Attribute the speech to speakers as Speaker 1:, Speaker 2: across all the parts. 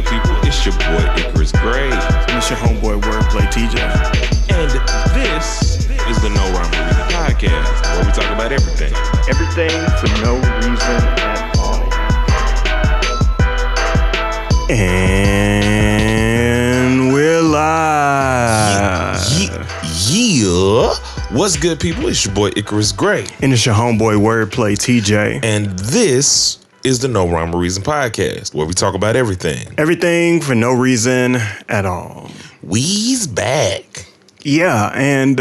Speaker 1: good people? It's your boy Icarus Gray.
Speaker 2: And it's your homeboy Wordplay TJ.
Speaker 1: And this is the No Rhyme or Reason podcast, where we talk about everything.
Speaker 2: Everything for no reason at all. And we're live.
Speaker 1: Yeah. What's good, people? It's your boy Icarus Gray.
Speaker 2: And it's your homeboy Wordplay TJ.
Speaker 1: And this is the No Rhyme or Reason podcast, where we talk about everything.
Speaker 2: Everything for no reason at all.
Speaker 1: We's back.
Speaker 2: Yeah, and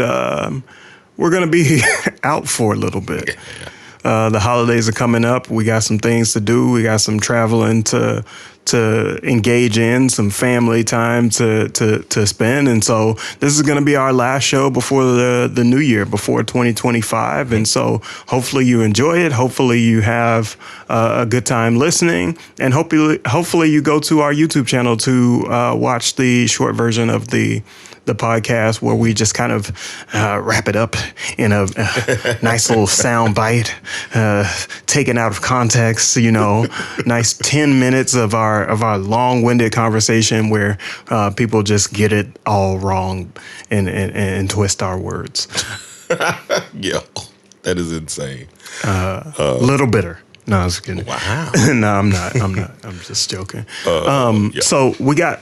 Speaker 2: we're going to be out for a little bit. The holidays are coming up. We got some things to do. We got some traveling to engage in, some family time to spend. And so this is going to be our last show before the new year, before 2025. And so hopefully you enjoy it. Hopefully you have a good time listening. And hopefully you go to our YouTube channel to watch the short version of the podcast, where we just kind of wrap it up in a nice little sound bite, taken out of context, nice 10 minutes of our long-winded conversation where people just get it all wrong and twist our words.
Speaker 1: Yeah, that is insane.
Speaker 2: Little bitter. No, I was kidding.
Speaker 1: Wow.
Speaker 2: No, I'm not. I'm just joking.
Speaker 1: Yeah.
Speaker 2: So we got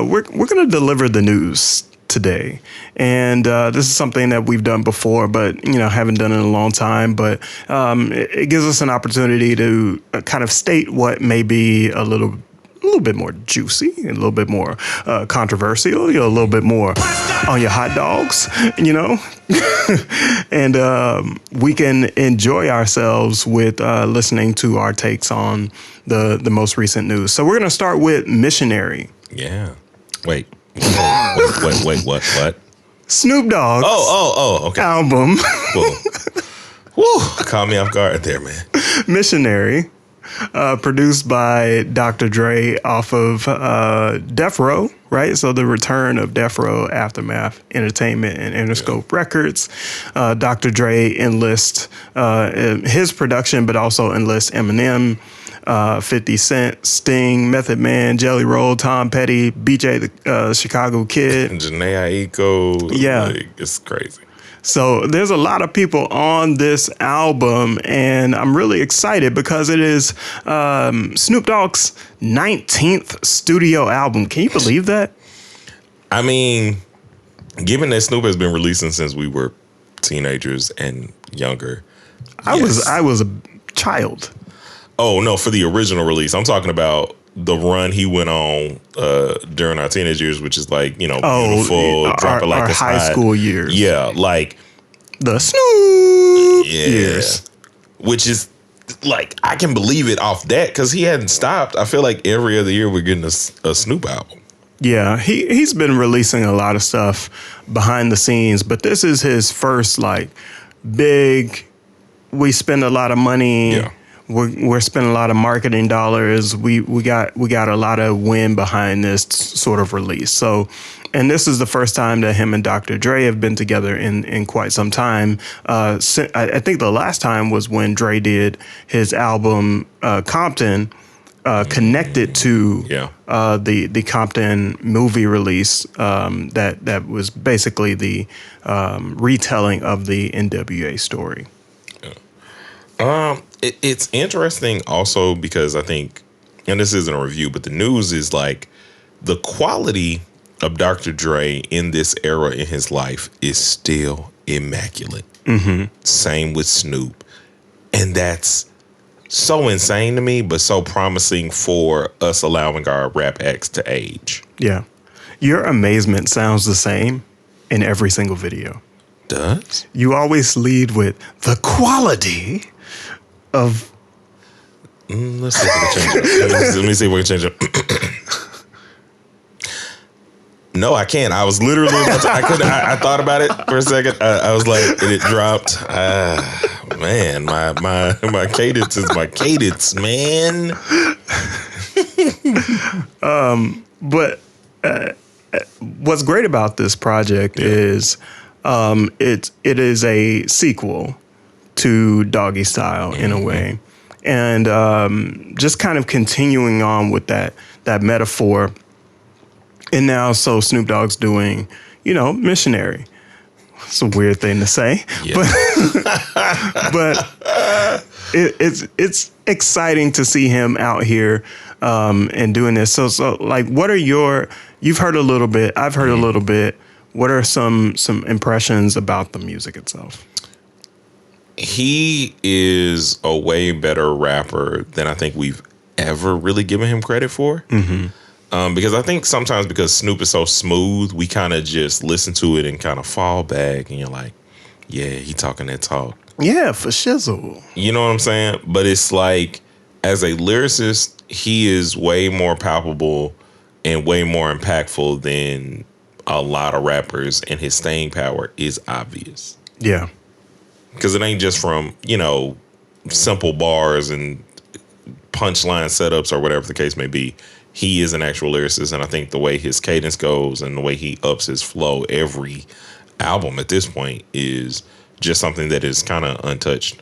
Speaker 2: we're going to deliver the news today, and this is something that we've done before, but haven't done in a long time. But it gives us an opportunity to kind of state what may be a little bit more juicy, a little bit more controversial, a little bit more on your hot dogs, and we can enjoy ourselves with listening to our takes on the most recent news. So we're going to start with Missionary.
Speaker 1: Yeah. Wait, what?
Speaker 2: Snoop Dogg's
Speaker 1: okay.
Speaker 2: album.
Speaker 1: Woo, caught me off guard there, man.
Speaker 2: Missionary, produced by Dr. Dre off of Death Row, right? So the return of Death Row, Aftermath Entertainment, and Interscope Records. Dr. Dre enlists his production, but also enlists Eminem, 50 Cent, Sting, Method Man, Jelly Roll, Tom Petty, BJ the Chicago Kid,
Speaker 1: Janae Aiko.
Speaker 2: Yeah,
Speaker 1: it's crazy.
Speaker 2: So there's a lot of people on this album, and I'm really excited because it is Snoop Dogg's 19th studio album. Can you believe that?
Speaker 1: I mean, given that Snoop has been releasing since we were teenagers and younger.
Speaker 2: I was a child.
Speaker 1: Oh, no, for the original release. I'm talking about the run he went on during our teenage years, which is like, beautiful, drop it like
Speaker 2: our
Speaker 1: it's
Speaker 2: high
Speaker 1: hot.
Speaker 2: school years.
Speaker 1: Yeah, like
Speaker 2: the Snoop years.
Speaker 1: Which is like, I can believe it off that because he hadn't stopped. I feel like every other year we're getting a Snoop album.
Speaker 2: Yeah, he's been releasing a lot of stuff behind the scenes, but this is his first like big. We spend a lot of money.
Speaker 1: Yeah.
Speaker 2: We're spending a lot of marketing dollars. We got a lot of wind behind this sort of release. So, and this is the first time that him and Dr. Dre have been together in quite some time. I think the last time was when Dre did his album Compton, connected to the Compton movie release that was basically the retelling of the NWA story.
Speaker 1: It's interesting also because I think, and this isn't a review, but the news is like the quality of Dr. Dre in this era in his life is still immaculate. Mm-hmm. Same with Snoop. And that's so insane to me, but so promising for us allowing our rap acts to age.
Speaker 2: Yeah. Your amazement sounds the same in every single video.
Speaker 1: Does?
Speaker 2: You always lead with the quality of.
Speaker 1: Let's see if we can change it. Let me see if we can change it. No, I can't. I was literally about to, I thought about it for a second. I was like, and it dropped. Man, my cadence is my cadence, man.
Speaker 2: But what's great about this project is it is a sequel to Doggy Style in a way. And just kind of continuing on with that that metaphor. And now, so Snoop Dogg's doing, Missionary. It's a weird thing to say,
Speaker 1: Yeah.
Speaker 2: but it's exciting to see him out here and doing this. So like, what are you've heard a little bit, I've heard a little bit. What are some impressions about the music itself?
Speaker 1: He is a way better rapper than I think we've ever really given him credit for. Because I think sometimes because Snoop is so smooth, we kind of just listen to it and kind of fall back, and you're like, yeah, he talking that talk.
Speaker 2: Yeah, for shizzle.
Speaker 1: You know what I'm saying? But it's like, as a lyricist, he is way more palpable and way more impactful than a lot of rappers, and his staying power is obvious.
Speaker 2: Yeah.
Speaker 1: Because it ain't just from, simple bars and punchline setups or whatever the case may be. He is an actual lyricist, and I think the way his cadence goes and the way he ups his flow every album at this point is just something that is kind of untouched.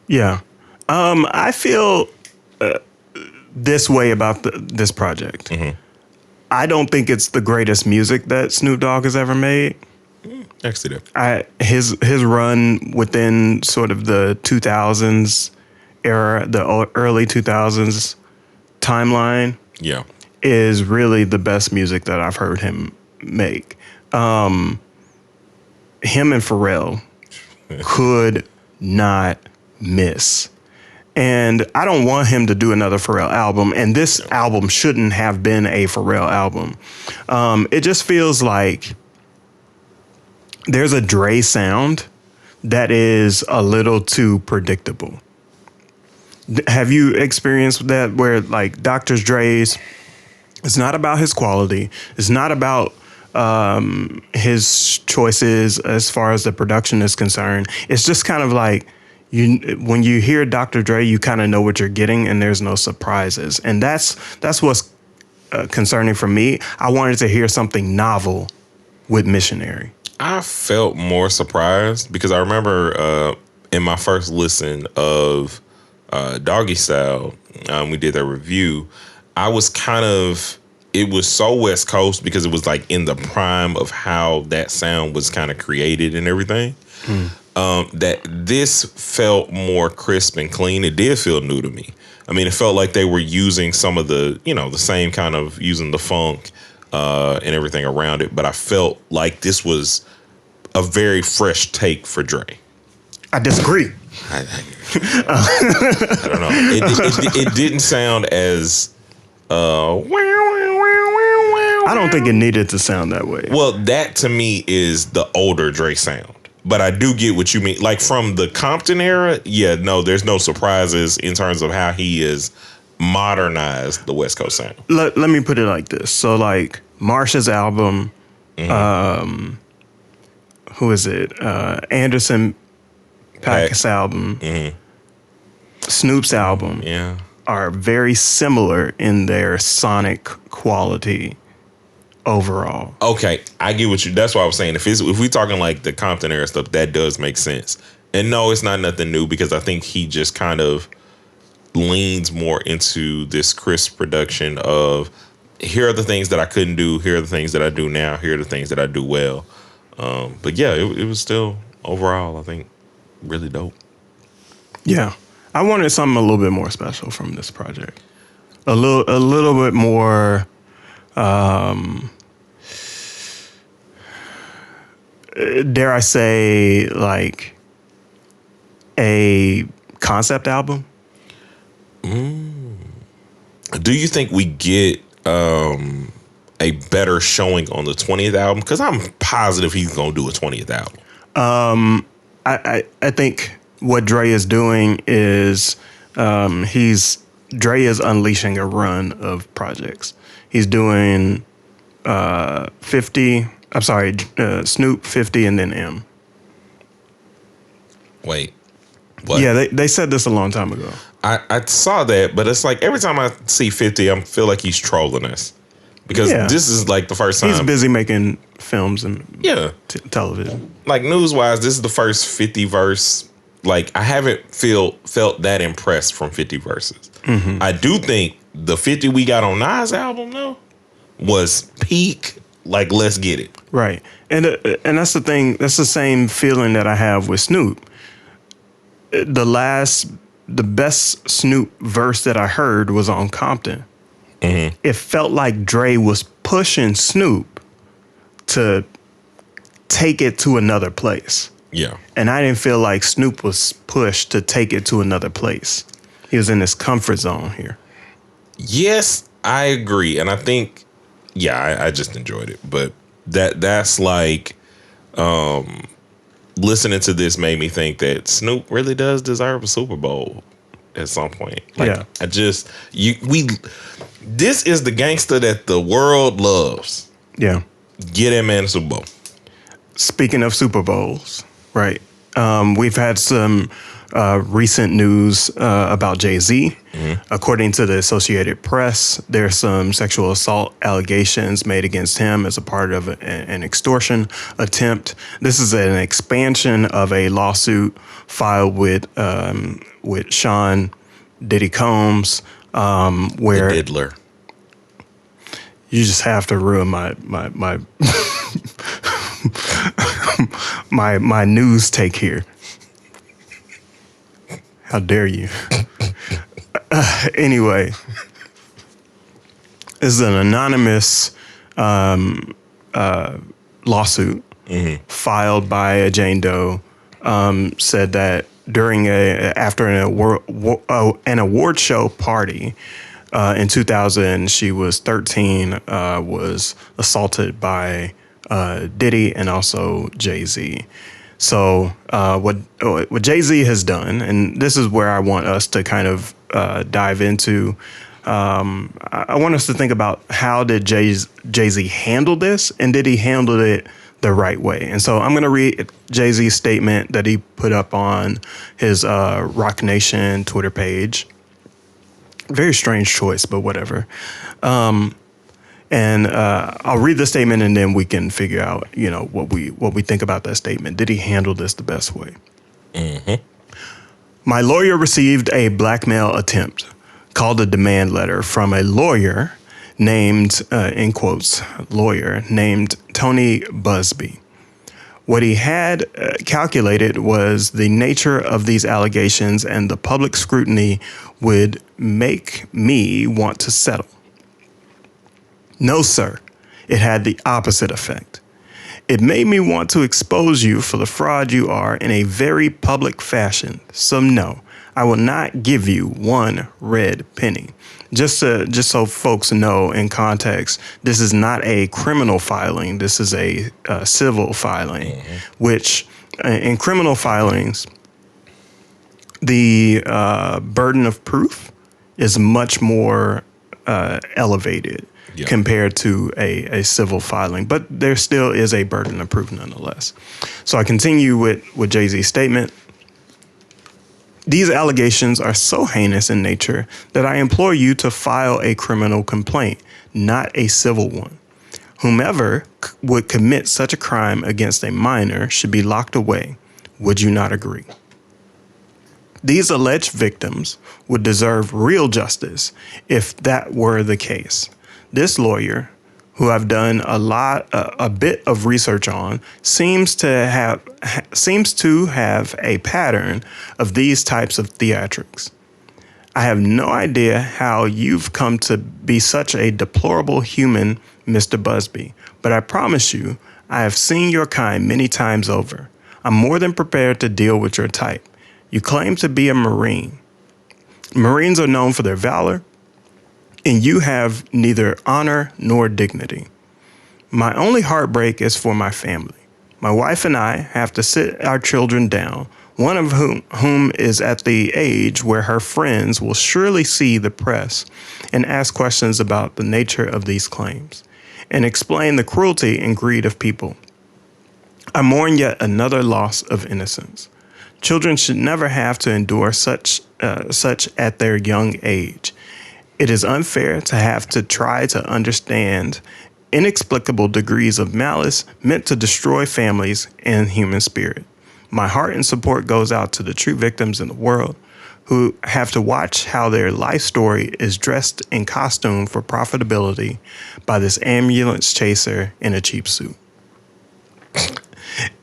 Speaker 2: Yeah. I feel this way about this project. I don't think it's the greatest music that Snoop Dogg has ever made.
Speaker 1: Actually,
Speaker 2: His run within sort of the 2000s era, the early 2000s timeline,
Speaker 1: yeah.
Speaker 2: is really the best music that I've heard him make. Him and Pharrell could not miss. And I don't want him to do another Pharrell album. And this album shouldn't have been a Pharrell album. It just feels like there's a Dre sound that is a little too predictable. Have you experienced that where like Dr. Dre's, it's not about his quality. It's not about his choices as far as the production is concerned. It's just kind of like when you hear Dr. Dre, you kind of know what you're getting and there's no surprises. And that's what's concerning for me. I wanted to hear something novel with Missionary.
Speaker 1: I felt more surprised because I remember in my first listen of Doggy Style, we did that review. I was it was so West Coast because it was like in the prime of how that sound was kind of created and everything. That this felt more crisp and clean. It did feel new to me. I mean, it felt like they were using some of the, the same kind of using the funk and everything around it. But I felt like this was a very fresh take for Dre.
Speaker 2: I disagree.
Speaker 1: I don't know. It didn't sound as
Speaker 2: I don't think it needed to sound that way.
Speaker 1: Well, that to me is the older Dre sound. But I do get what you mean. Like from the Compton era, yeah, no, there's no surprises in terms of how he has modernized the West Coast sound.
Speaker 2: Let me put it like this. So like Marsha's album, who is it? Anderson .Paak's album, Snoop's album, are very similar in their sonic quality overall.
Speaker 1: Okay, I get what you. That's why I was saying if we talking like the Compton era stuff, that does make sense. And no, it's not nothing new because I think he just kind of leans more into this crisp production of here are the things that I couldn't do, here are the things that I do now, here are the things that I do well. But yeah, it was still overall, I think, really dope.
Speaker 2: Yeah, I wanted something a little bit more special from this project. A little bit more. Dare I say, like a concept album?
Speaker 1: Do you think we get a better showing on the 20th album? Because I'm positive he's gonna do a 20th album.
Speaker 2: I think what Dre is doing is Dre is unleashing a run of projects. He's doing 50. I'm sorry, Snoop, 50, and then M.
Speaker 1: Wait, what?
Speaker 2: Yeah, they said this a long time ago.
Speaker 1: I saw that, but it's like every time I see 50, I feel like he's trolling us. Because this is like the first time.
Speaker 2: He's busy making films and television.
Speaker 1: Like news-wise, this is the first 50 verse. Like I haven't felt that impressed from 50 verses. I do think the 50 we got on Nas album though was peak. Like, let's get it.
Speaker 2: Right. And that's the thing. That's the same feeling that I have with Snoop. The best Snoop verse that I heard was on Compton. Mm-hmm. It felt like Dre was pushing Snoop to take it to another place.
Speaker 1: Yeah.
Speaker 2: And I didn't feel like Snoop was pushed to take it to another place. He was in his comfort zone here.
Speaker 1: Yes, I agree. And I think, yeah, I just enjoyed it. But that's like, listening to this made me think that Snoop really does deserve a Super Bowl at some point. Like,
Speaker 2: yeah.
Speaker 1: this is the gangster that the world loves.
Speaker 2: Yeah.
Speaker 1: Get that man a Super Bowl.
Speaker 2: Speaking of Super Bowls, right? We've had some recent news about Jay-Z. Mm-hmm. According to the Associated Press, there's some sexual assault allegations made against him as a part of an extortion attempt. This is an expansion of a lawsuit filed with Sean Diddy Combs, where
Speaker 1: the diddler.
Speaker 2: You just have to ruin my my news take here. How dare you? Anyway, this is an anonymous lawsuit filed by a Jane Doe. Said that after an award show party in 2000, she was 13, was assaulted by Diddy and also Jay-Z. So what Jay-Z has done, and this is where I want us to kind of dive into. I want us to think about how did Jay-Z handle this, and did he handle it the right way? And so I'm going to read Jay-Z's statement that he put up on his Rock Nation Twitter page. Very strange choice, but whatever. And I'll read the statement, and then we can figure out, what we think about that statement. Did he handle this the best way? Mm-hmm. My lawyer received a blackmail attempt, called a demand letter from a lawyer named, in quotes, lawyer named Tony Busby. What he had calculated was the nature of these allegations, and the public scrutiny would make me want to settle. No, sir. It had the opposite effect. It made me want to expose you for the fraud you are in a very public fashion. So no, I will not give you one red penny. Just so folks know in context, this is not a criminal filing. This is a civil filing, which in criminal filings, the burden of proof is much more elevated. Yep. Compared to a civil filing, but there still is a burden of proof nonetheless. So I continue with Jay-Z's statement. These allegations are so heinous in nature that I implore you to file a criminal complaint, not a civil one. Whomever would commit such a crime against a minor should be locked away. Would you not agree? These alleged victims would deserve real justice if that were the case. This lawyer, who I've done a bit of research on, seems to have a pattern of these types of theatrics. I have no idea how you've come to be such a deplorable human, Mr. Busby, but I promise you, I have seen your kind many times over. I'm more than prepared to deal with your type. You claim to be a Marine. Marines are known for their valor, and you have neither honor nor dignity. My only heartbreak is for my family. My wife and I have to sit our children down, one of whom is at the age where her friends will surely see the press and ask questions about the nature of these claims, and explain the cruelty and greed of people. I mourn yet another loss of innocence. Children should never have to endure such at their young age. It is unfair to have to try to understand inexplicable degrees of malice meant to destroy families and human spirit. My heart and support goes out to the true victims in the world. who have to watch how their life story is dressed in costume for profitability by this ambulance chaser in a cheap suit.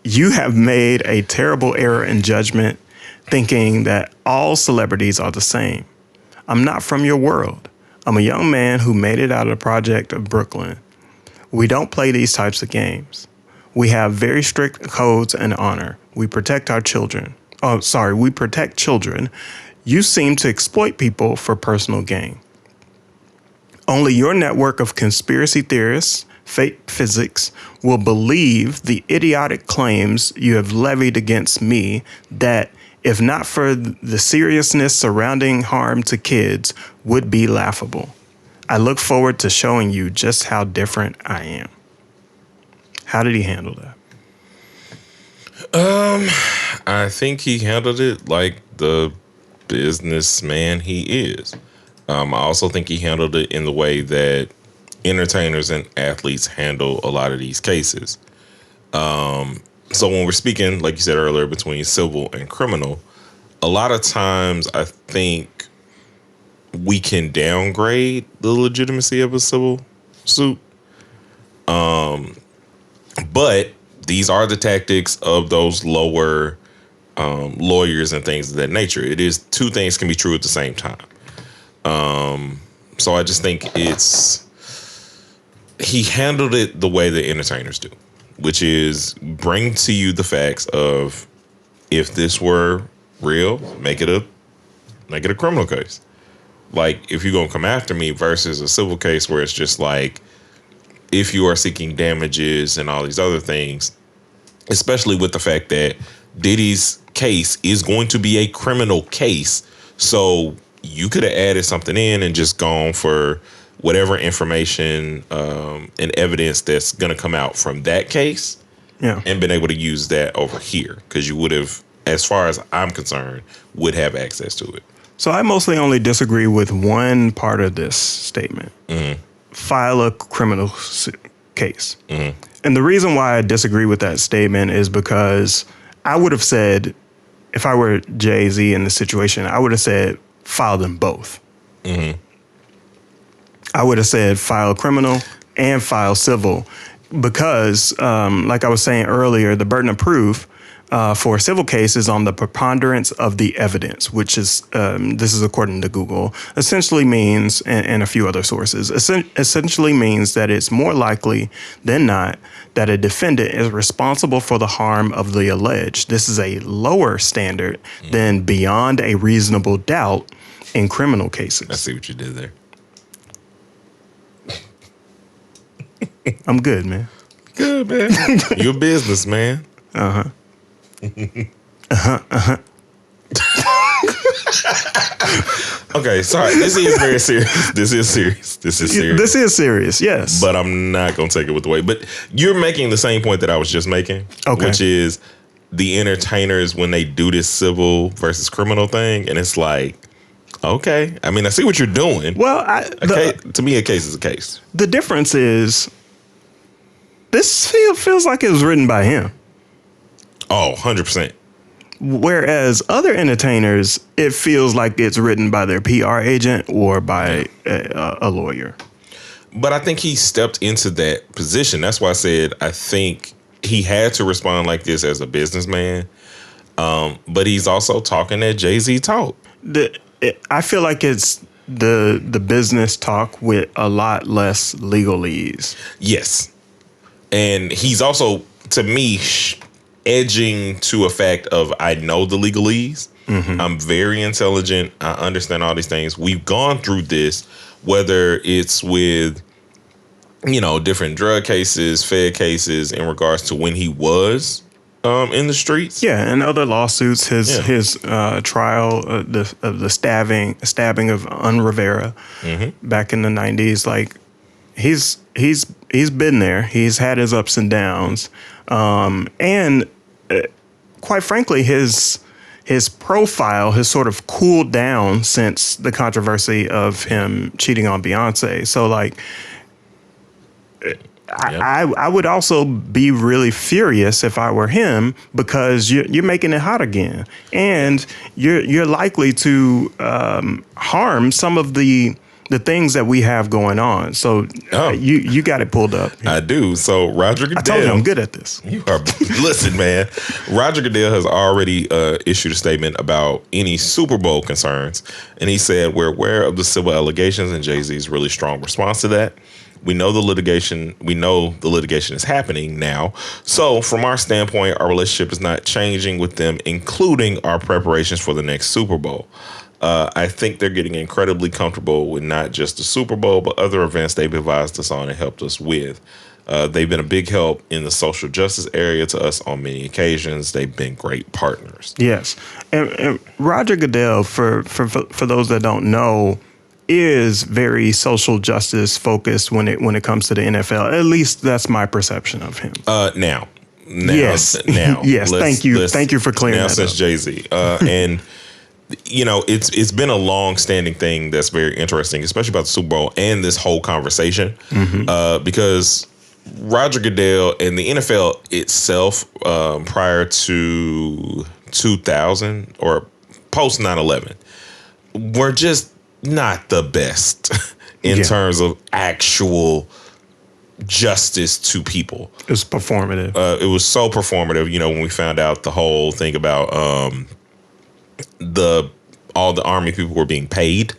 Speaker 2: You have made a terrible error in judgment, thinking that all celebrities are the same. I'm not from your world. I'm a young man who made it out of the project of Brooklyn. We don't play these types of games. We have very strict codes and honor. We protect our children. We protect children. You seem to exploit people for personal gain. Only your network of conspiracy theorists, fake physics, will believe the idiotic claims you have levied against me that, if not for the seriousness surrounding harm to kids, would be laughable. I look forward to showing you just how different I am. How did he handle that?
Speaker 1: I think he handled it like the businessman he is. I also think he handled it in the way that entertainers and athletes handle a lot of these cases. So when we're speaking, like you said earlier, between civil and criminal, a lot of times I think we can downgrade the legitimacy of a civil suit. But these are the tactics of those lower lawyers and things of that nature. It is two things can be true at the same time. So I just think he handled it the way that entertainers do, which is bring to you the facts of, if this were real, make it a criminal case. Like, if you're gonna come after me, versus a civil case where it's just like, if you are seeking damages and all these other things, especially with the fact that Diddy's case is going to be a criminal case. So you could have added something in and just gone for whatever information and evidence that's going to come out from that case, and been able to use that over here, because you would have, as far as I'm concerned, would have access to it.
Speaker 2: So I mostly only disagree with one part of this statement. Mm-hmm. File a criminal case. Mm-hmm. And the reason why I disagree with that statement is because I would have said, if I were Jay-Z in the situation, I would have said, file them both. Mm-hmm. I would have said, file criminal and file civil, because, like I was saying earlier, the burden of proof for a civil case is on the preponderance of the evidence, which is, this is according to Google, essentially means, and a few other sources, essentially means that it's more likely than not that a defendant is responsible for the harm of the alleged. This is a lower standard than beyond a reasonable doubt in criminal cases.
Speaker 1: I see what you did there.
Speaker 2: I'm good, man.
Speaker 1: Good, man. You're a businessman.
Speaker 2: Uh-huh.
Speaker 1: Okay, sorry. This is very serious. This is serious. This is serious,
Speaker 2: yes.
Speaker 1: But I'm not going to take it with the way. But you're making the same point that I was just making, which is the entertainers, when they do this civil versus criminal thing, and it's like, okay, I mean, I see what you're doing.
Speaker 2: Well,
Speaker 1: to me, a case is a case.
Speaker 2: The difference is, this feels like it was written by him.
Speaker 1: Oh, 100%.
Speaker 2: Whereas other entertainers, it feels like it's written by their PR agent or by a lawyer.
Speaker 1: But I think he stepped into that position. That's why I said I think he had to respond like this as a businessman. But he's also talking that Jay-Z talk.
Speaker 2: I feel like it's the business talk with a lot less legalese.
Speaker 1: Yes. And he's also, to me, edging to a fact of, I know the legalese. Mm-hmm. I'm very intelligent. I understand all these things. We've gone through this, whether it's with, different drug cases, Fed cases, in regards to when he was in the streets.
Speaker 2: Yeah, and other lawsuits. His trial, the stabbing of Rivera back in the 90s. Like, he's been there. He's had his ups and downs, and quite frankly, his profile has sort of cooled down since the controversy of him cheating on Beyonce. So, like, I would also be really furious if I were him, because you're making it hot again, and you're likely to harm some of the things that we have going on. So you got it pulled up.
Speaker 1: I do. So Roger Goodell.
Speaker 2: I told you I'm good at this.
Speaker 1: You are. Listen, man. Roger Goodell has already issued a statement about any Super Bowl concerns, and he said, "We're aware of the civil allegations and Jay-Z's really strong response to that. We know the litigation. We know the litigation is happening now. So, from our standpoint, our relationship is not changing with them, including our preparations for the next Super Bowl. I think they're getting incredibly comfortable with not just the Super Bowl, but other events they've advised us on and helped us with. They've been a big help in the social justice area to us on many occasions. They've been great partners."
Speaker 2: Yes, and Roger Goodell, for those that don't know, is very social justice focused when it comes to the NFL. At least that's my perception of him.
Speaker 1: Now,
Speaker 2: yes. Thank you for clearing that
Speaker 1: since
Speaker 2: up.
Speaker 1: Jay-Z, and it's been a long-standing thing that's very interesting, especially about the Super Bowl and this whole conversation, because Roger Goodell and the NFL itself, prior to 2000 or post 9/11, were just not the best in terms of actual justice to people.
Speaker 2: It was performative.
Speaker 1: It was so performative. When we found out the whole thing about all the Army people were being paid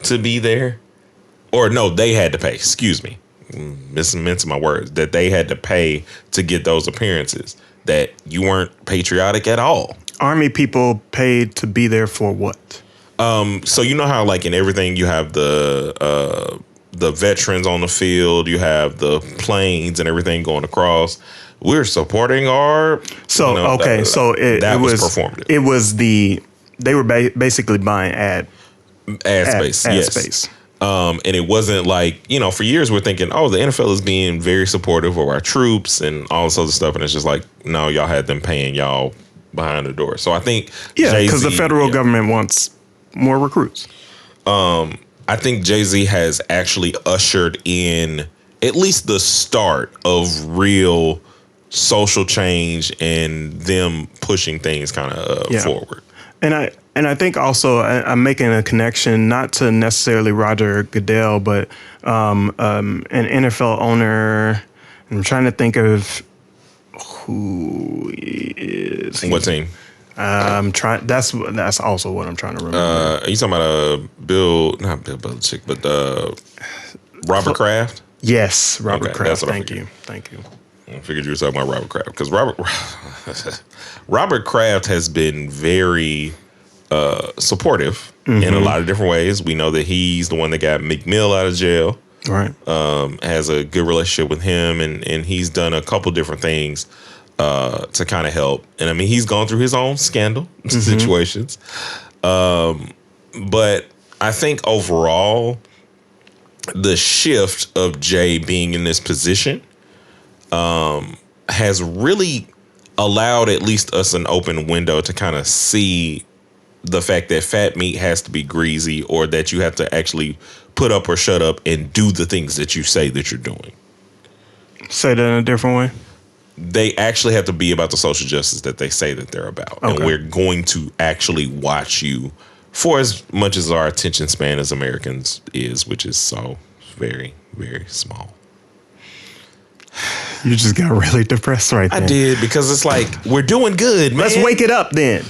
Speaker 1: to be there, or no, they had to pay. Excuse me, mincing my words. That they had to pay to get those appearances. That you weren't patriotic at all.
Speaker 2: Army people paid to be there for what?
Speaker 1: So you know how, like, in everything you have the veterans on the field, you have the planes and everything going across. We're supporting our.
Speaker 2: So it was
Speaker 1: performative.
Speaker 2: It was they were basically buying ad
Speaker 1: space. Yes.
Speaker 2: Space.
Speaker 1: And it wasn't like, for years we're thinking, oh, the NFL is being very supportive of our troops and all this other stuff, and it's just like, no, y'all had them paying y'all behind the door. So I think
Speaker 2: because the federal government wants more recruits.
Speaker 1: I think Jay-Z has actually ushered in at least the start of real social change and them pushing things kind of forward.
Speaker 2: And I think also I'm making a connection, not to necessarily Roger Goodell, but an NFL owner. I'm trying to think of who is.
Speaker 1: What team?
Speaker 2: I'm trying. That's also what I'm trying to remember.
Speaker 1: Are you talking about not Bill Belichick, but Robert Kraft?
Speaker 2: Yes, Robert Kraft. Thank you.
Speaker 1: I figured you were talking about Robert Kraft, because Robert Kraft has been very supportive in a lot of different ways. We know that he's the one that got McMill out of jail.
Speaker 2: Right.
Speaker 1: Has a good relationship with him, and he's done a couple different things to kind of help. And I mean, he's gone through his own scandal situations. But I think overall, the shift of Jay being in this position has really allowed at least us an open window to kind of see the fact that fat meat has to be greasy, or that you have to actually put up or shut up and do the things that you say that you're doing.
Speaker 2: Say that in a different way.
Speaker 1: They actually have to be about the social justice that they say that they're about. Okay. And we're going to actually watch you for as much as our attention span as Americans is, which is so very, very small.
Speaker 2: You just got really depressed right there.
Speaker 1: I did, because it's like, we're doing good, man.
Speaker 2: Let's wake it up then.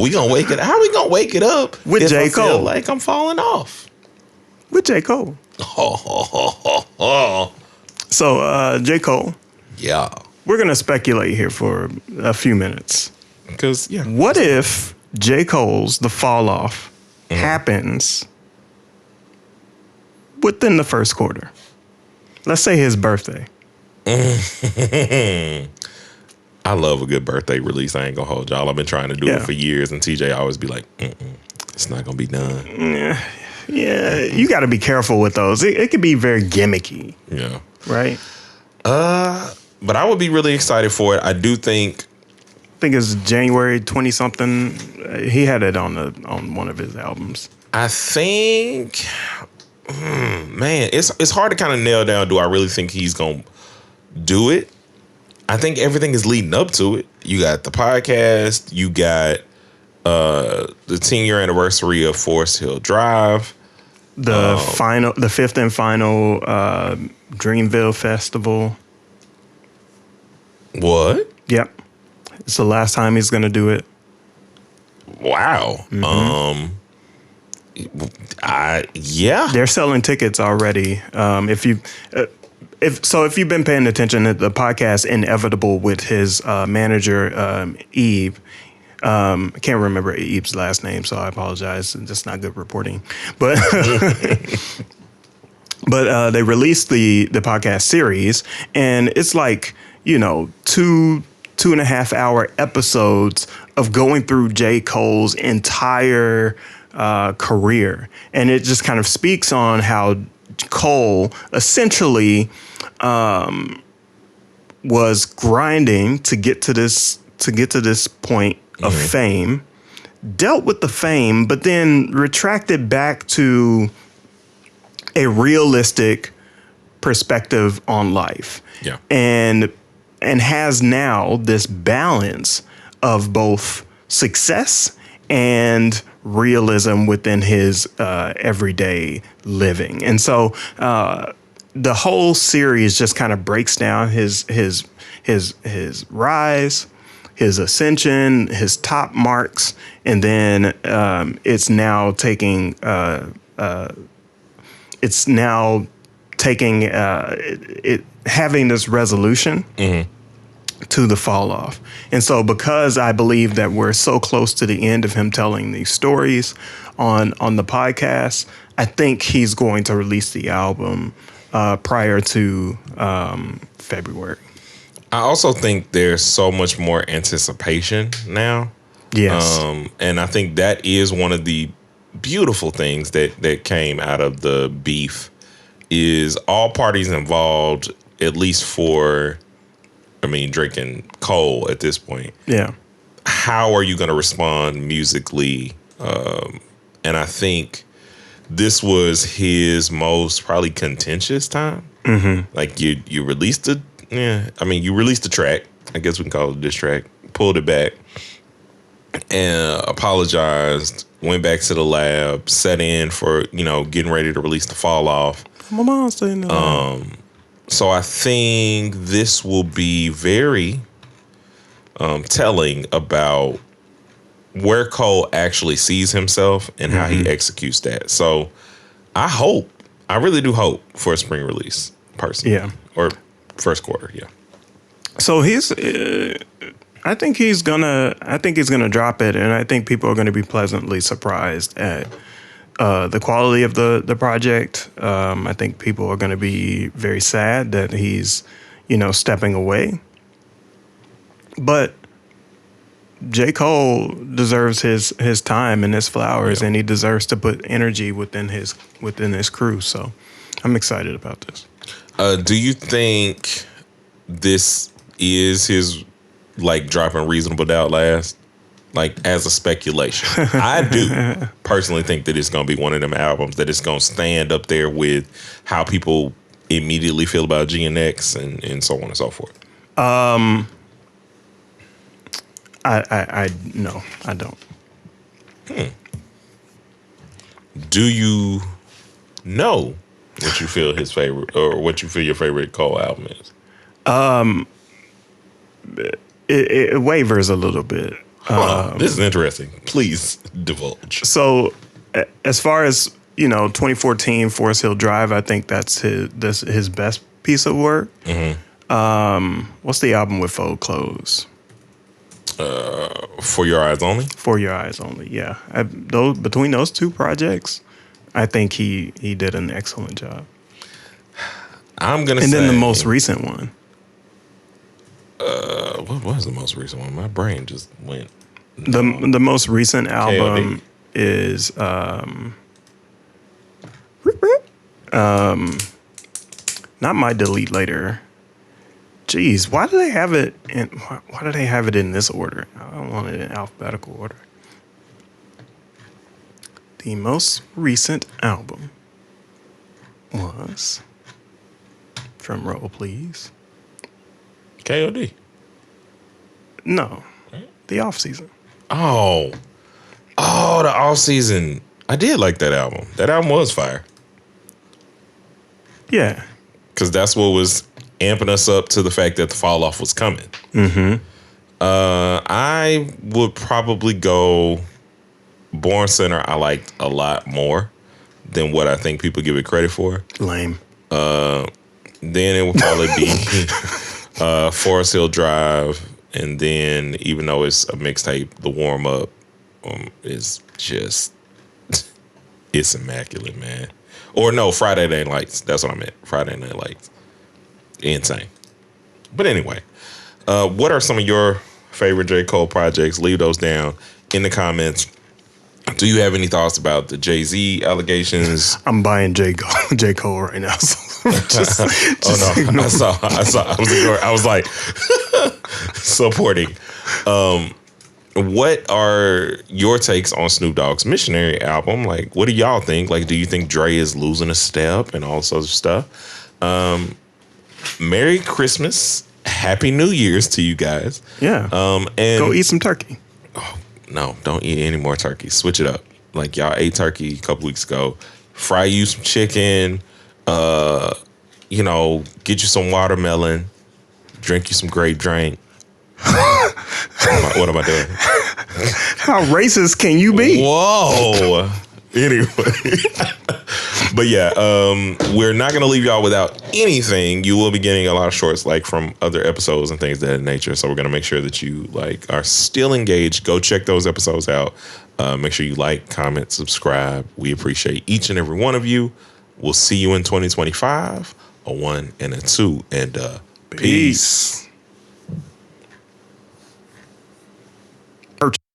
Speaker 1: We gonna wake it. How are we gonna wake it up
Speaker 2: with J. Cole?
Speaker 1: Feel like I'm falling off
Speaker 2: with J. Cole. So J. Cole.
Speaker 1: Yeah.
Speaker 2: We're gonna speculate here for a few minutes.
Speaker 1: Because
Speaker 2: what if J. Cole's The Fall Off happens within the first quarter? Let's say his birthday.
Speaker 1: I love a good birthday release. I ain't gonna hold y'all. I've been trying to do it for years, and TJ always be like, it's not gonna be done.
Speaker 2: Yeah, you got to be careful with those. It could be very gimmicky.
Speaker 1: Yeah.
Speaker 2: Right?
Speaker 1: But I would be really excited for it. I do think
Speaker 2: it's January 20-something. He had it on one of his albums.
Speaker 1: I think Man, it's hard to kind of nail down. Do I really think he's gonna do it? I think everything is leading up to it. You got the podcast. You got the 10-year anniversary of Forest Hill Drive.
Speaker 2: The fifth and final Dreamville Festival.
Speaker 1: What?
Speaker 2: Yep, it's the last time he's gonna do it.
Speaker 1: Wow. Yeah.
Speaker 2: They're selling tickets already. If you've been paying attention to the podcast Inevitable with his manager Eve. I can't remember Eve's last name, so I apologize. That's not good reporting. But but they released the podcast series, and it's like, 2.5 hour episodes of going through J. Cole's entire career, and it just kind of speaks on how Cole essentially was grinding to get to this point of fame, dealt with the fame, but then retracted back to a realistic perspective on life.
Speaker 1: Yeah.
Speaker 2: And has now this balance of both success and realism within his everyday living. And so the whole series just kind of breaks down his rise, his ascension, his top marks, and then it's now taking it having this resolution to the fall off. And so because I believe that we're so close to the end of him telling these stories on the podcast, I think he's going to release the album prior to February.
Speaker 1: I also think there's so much more anticipation now.
Speaker 2: Yes.
Speaker 1: And I think that is one of the beautiful things that came out of the beef is all parties involved, at least for, Drake and Cole at this point.
Speaker 2: Yeah.
Speaker 1: How are you going to respond musically? And I think this was his most probably contentious time. Like you released the track. I guess we can call it a diss track. Pulled it back and apologized. Went back to the lab. Set in for getting ready to release the Fall Off.
Speaker 2: My mom's saying that.
Speaker 1: So I think this will be very telling about where Cole actually sees himself and how he executes that. So I really do hope for a spring release, personally.
Speaker 2: Yeah.
Speaker 1: Or first quarter, yeah.
Speaker 2: So I think he's gonna drop it, and I think people are gonna be pleasantly surprised at the quality of the project. I think people are gonna be very sad that he's, stepping away. But J. Cole deserves his time and his flowers, and he deserves to put energy within his crew. So I'm excited about this.
Speaker 1: Do you think this is his dropping Reasonable Doubt last? As a speculation. I do personally think that it's going to be one of them albums that it's going to stand up there with how people immediately feel about GNX and so on and so forth.
Speaker 2: No, I don't.
Speaker 1: Do you know what you feel his favorite or what you feel your favorite Cole album is?
Speaker 2: It wavers a little bit.
Speaker 1: This is interesting. Please divulge.
Speaker 2: So, as far as 2014 Forest Hill Drive, I think that's his best piece of work. What's the album with Fold Clothes?
Speaker 1: For Your Eyes Only.
Speaker 2: For Your Eyes Only. Yeah, between those two projects, I think he did an excellent job.
Speaker 1: I'm gonna.
Speaker 2: And then the most recent one.
Speaker 1: What was the most recent one? My brain just went.
Speaker 2: The most recent album is not My Delete Later. Jeez, why do they have it in this order? I don't want it in alphabetical order. The most recent album was, drum roll please.
Speaker 1: KOD.
Speaker 2: No, the off season.
Speaker 1: Oh, the off season. I did like that album. That album was fire.
Speaker 2: Yeah.
Speaker 1: Because that's what was amping us up to the fact that the fall off was coming.
Speaker 2: Mm-hmm.
Speaker 1: I would probably go Born Center. I liked a lot more than what I think people give it credit for.
Speaker 2: Lame.
Speaker 1: Then it would probably be Forest Hill Drive. And then, even though it's a mixtape, the warm up is just, it's immaculate, man. Or no, Friday Night Lights. That's what I meant. Friday Night Lights. Insane. But anyway, what are some of your favorite J. Cole projects? Leave those down in the comments. Do you have any thoughts about the Jay-Z allegations?
Speaker 2: I'm buying J. Cole right now. So just
Speaker 1: no, I was like supporting. What are your takes on Snoop Dogg's Missionary album? Like, what do y'all think? Like, do you think Dre is losing a step and all sorts of stuff? Merry Christmas, Happy New Year's to you guys.
Speaker 2: Yeah.
Speaker 1: And
Speaker 2: go eat some turkey.
Speaker 1: No, don't eat any more turkey. Switch it up. Like, y'all ate turkey a couple weeks ago. Fry you some chicken. Get you some watermelon. Drink you some grape drink. What am I doing?
Speaker 2: How racist can you be?
Speaker 1: Whoa. Anyway. But yeah, we're not going to leave y'all without anything. You will be getting a lot of shorts like from other episodes and things of that nature. So we're going to make sure that you are still engaged. Go check those episodes out. Make sure you like, comment, subscribe. We appreciate each and every one of you. We'll see you in 2025. A 1 and a 2. And peace.